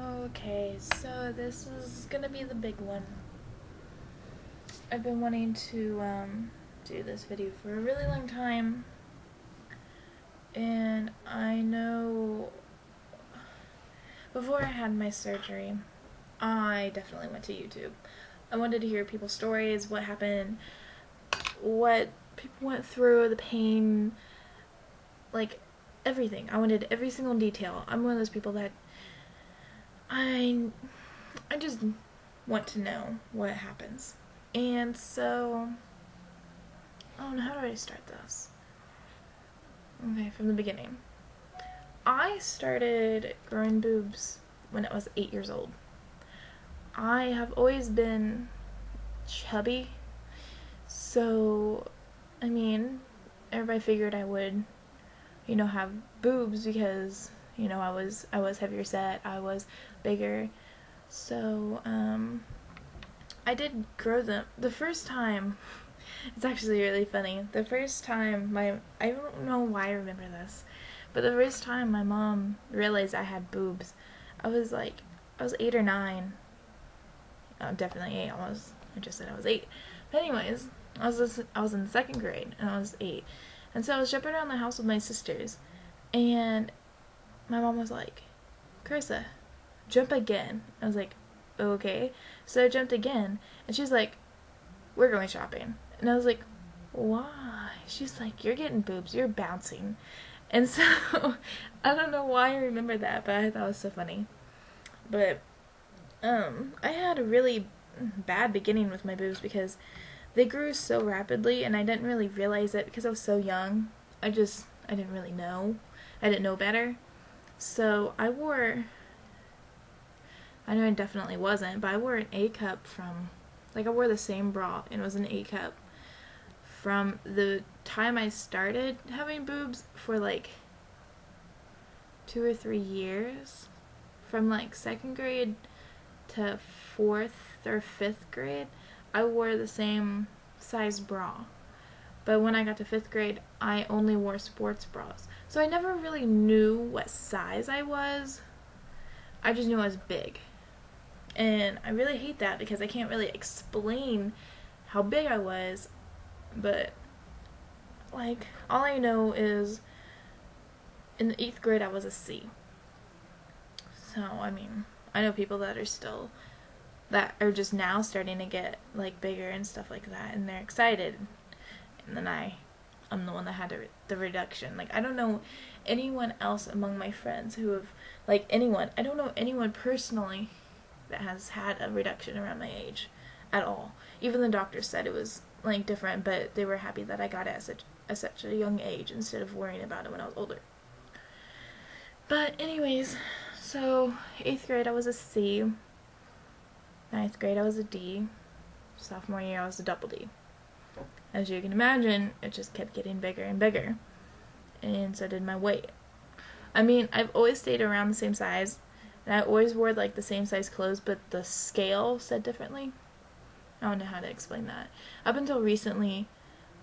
Okay, so this is gonna be the big one. I've been wanting to do this video for a really long time, and I know before I had my surgery, I definitely went to YouTube. I wanted to hear people's stories, what happened, what people went through, the pain, like everything. I wanted every single detail. I'm one of those people that I just want to know what happens. And so, I don't know, how do I start this? Okay, from the beginning. I started growing boobs when I was 8 years old. I have always been chubby, so, I mean, everybody figured I would, have boobs because, I was heavier set, I was bigger, so, I did grow them. The first time, it's actually really funny, the first time I don't know why I remember this, but the first time my mom realized I had boobs, I was 8 or 9. Definitely 8. I just said I was 8. But anyways, I was in the 2nd grade and I was 8. And so I was jumping around the house with my sisters, and my mom was like, "Carissa, jump again." I was like, "Okay." So I jumped again, and she's like, "We're going shopping." And I was like, "Why?" She's like, "You're getting boobs, you're bouncing." And so, I don't know why I remember that, but I thought it was so funny. But, I had a really bad beginning with my boobs because they grew so rapidly, and I didn't really realize it because I was so young. I didn't really know. I didn't know better. So, I know I definitely wasn't, but I wore an A cup I wore the same bra, and it was an A cup from the time I started having boobs for 2 or 3 years. From 2nd grade to 4th or 5th grade, I wore the same size bra. But when I got to 5th grade, I only wore sports bras. So I never really knew what size I was. I just knew I was big. And I really hate that because I can't really explain how big I was. But, all I know is in the 8th grade I was a C. So, I mean, I know people that are just now starting to get, bigger and stuff like that, and they're excited. And then I'm the one that had the reduction. I don't know anyone else among my friends who have, I don't know anyone personally that has had a reduction around my age at all. Even the doctors said it was, different, but they were happy that I got it at such a young age instead of worrying about it when I was older. But anyways, so 8th grade I was a C, 9th grade I was a D, sophomore year I was a double D. As you can imagine, it just kept getting bigger and bigger, and so did my weight. I mean, I've always stayed around the same size, and I always wore the same size clothes, but the scale said differently. I don't know how to explain that. Up until recently,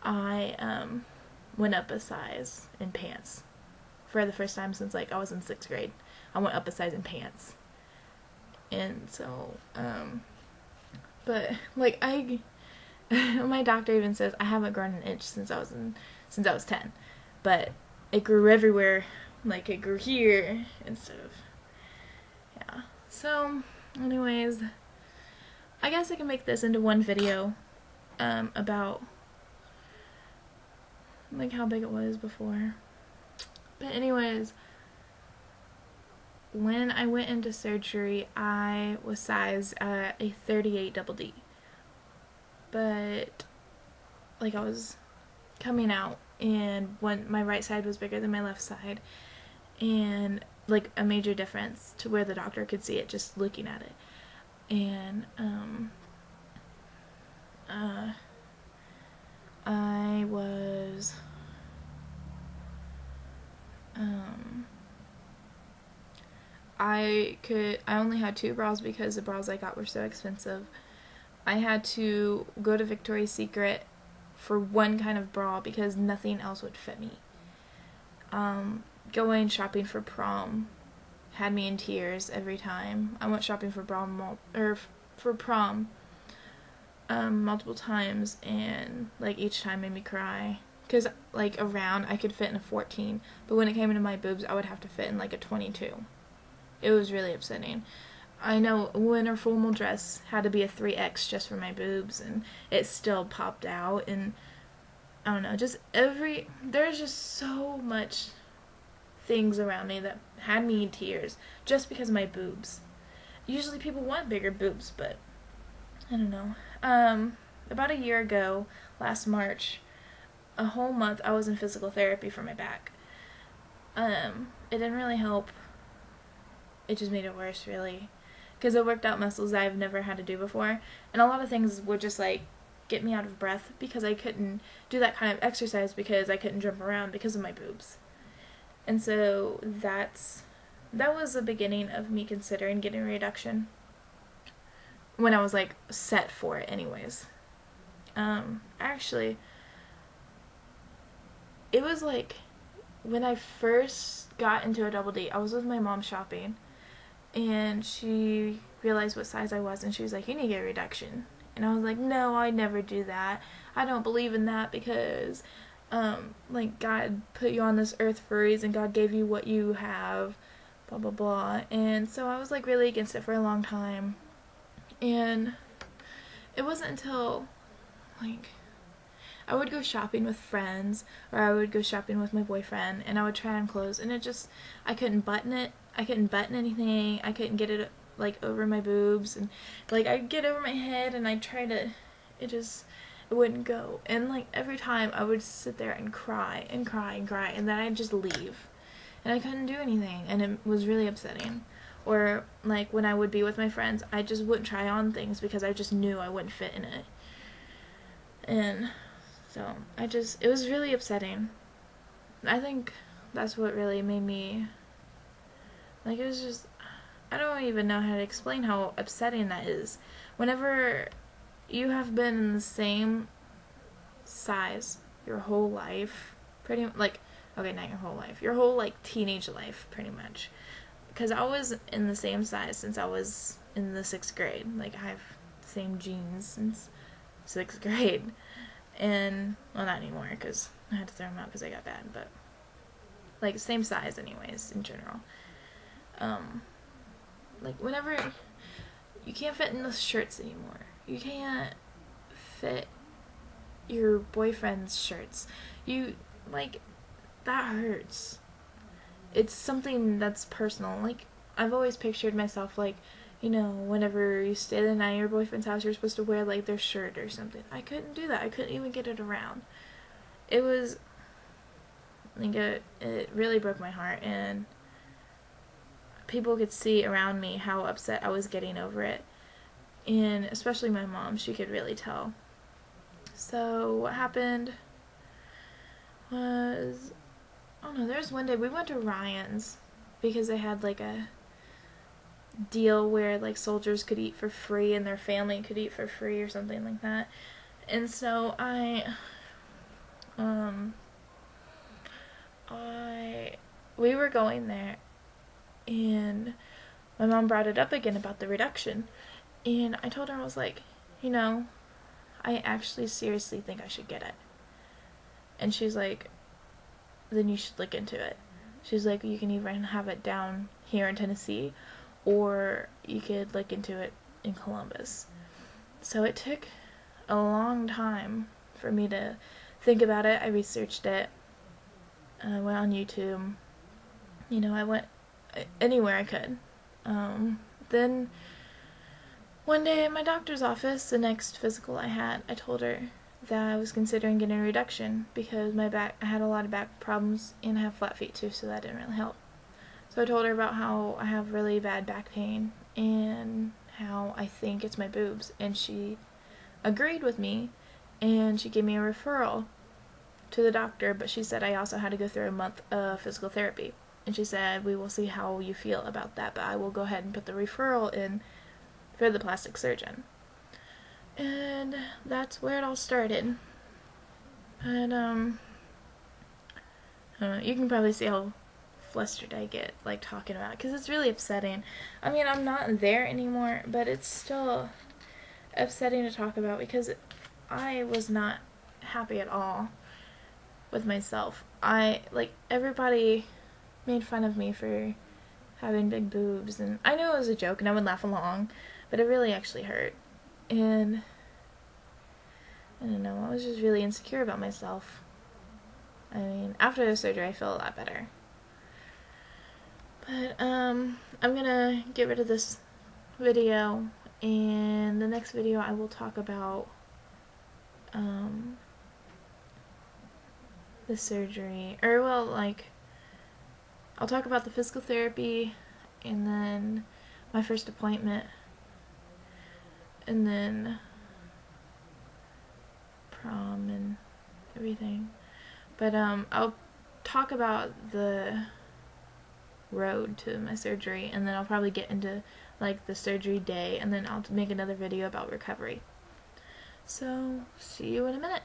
I went up a size in pants. For the first time since I was in 6th grade, I went up a size in pants. And so, but my doctor even says I haven't grown an inch since I was 10, but it grew everywhere. It grew here instead of, yeah. So, anyways, I guess I can make this into one video, about, how big it was before. But anyways, when I went into surgery, I was sized a 38 double D. But, I was coming out, and my right side was bigger than my left side. And, a major difference to where the doctor could see it just looking at it. And, I was, I only had 2 bras because the bras I got were so expensive. I had to go to Victoria's Secret for one kind of bra because nothing else would fit me. Going shopping for prom had me in tears every time. I went shopping for prom multiple times, and like each time made me cry. Because like around I could fit in a 14, but when it came into my boobs, I would have to fit in like a 22. It was really upsetting. I know winter formal dress had to be a 3X just for my boobs, and it still popped out. And I don't know, there's just so much things around me that had me in tears just because of my boobs. Usually people want bigger boobs, but I don't know. About a year ago, last March, a whole month I was in physical therapy for my back. It didn't really help. It just made it worse, really. Because it worked out muscles that I've never had to do before. And a lot of things would just, like, get me out of breath because I couldn't do that kind of exercise because I couldn't jump around because of my boobs. And so that was the beginning of me considering getting a reduction. When I was, like, set for it anyways. Actually, it was, like, when I first got into a double D, I was with my mom shopping, and she realized what size I was, and she was like, you need to get a reduction. And I was like, no, I never do that. I don't believe in that because, like, God put you on this earth for a reason. God gave you what you have, blah, blah, blah. And so I was, like, really against it for a long time. And it wasn't until, like, I would go shopping with friends, or I would go shopping with my boyfriend, and I would try on clothes, and I couldn't button it. I couldn't button anything. I couldn't get it, like, over my boobs, and, like, I'd get over my head, and I'd try to, it wouldn't go. And, like, every time I would sit there and cry, and cry, and cry, and then I'd just leave. And I couldn't do anything, and it was really upsetting. Or, like, when I would be with my friends, I just wouldn't try on things because I just knew I wouldn't fit in it. And so, it was really upsetting. I think that's what really made me, like, it was just, I don't even know how to explain how upsetting that is. Whenever you have been in the same size your whole life, pretty, like, okay, not your whole life, your whole, like, teenage life, pretty much. Because I was in the same size since I was in the 6th grade. Like, I have the same jeans since 6th grade. And, well, not anymore, because I had to throw them out because I got bad, but, like, same size anyways, in general. Like, whenever, you can't fit in the shirts anymore. You can't fit your boyfriend's shirts. Like, that hurts. It's something that's personal. Like, I've always pictured myself, like, you know, whenever you stay the night at your boyfriend's house, you're supposed to wear, like, their shirt or something. I couldn't do that. I couldn't even get it around. It was, like, it really broke my heart, and people could see around me how upset I was getting over it. And especially my mom, she could really tell. So, what happened was, I don't know, there's one day we went to Ryan's because they had, like, a deal where, like, soldiers could eat for free and their family could eat for free or something like that. And so we were going there, and my mom brought it up again about the reduction, and I told her, I was like, you know, I actually seriously think I should get it. And she's like, then you should look into it. She's like, you can even have it down here in Tennessee, or you could look into it in Columbus. So it took a long time for me to think about it. I researched it. I went on YouTube. You know, I went anywhere I could. Then one day at my doctor's office, the next physical I had, I told her that I was considering getting a reduction because I had a lot of back problems, and I have flat feet too, so that didn't really help. So I told her about how I have really bad back pain and how I think it's my boobs, and she agreed with me, and she gave me a referral to the doctor, but she said I also had to go through a month of physical therapy, and she said, we will see how you feel about that, but I will go ahead and put the referral in for the plastic surgeon. And that's where it all started. And I don't know, you can probably see how flustered I get, like, talking about it, because it's really upsetting. I mean, I'm not there anymore, but it's still upsetting to talk about, because I was not happy at all with myself. Everybody made fun of me for having big boobs, and I knew it was a joke and I would laugh along, but it really actually hurt. And I don't know, I was just really insecure about myself. I mean, after the surgery I feel a lot better. But I'm gonna get rid of this video, and the next video I will talk about the surgery, or well, like, I'll talk about the physical therapy, and then my first appointment, and then prom and everything. But I'll talk about the road to my surgery, and then I'll probably get into like the surgery day, and then I'll make another video about recovery. So, see you in a minute.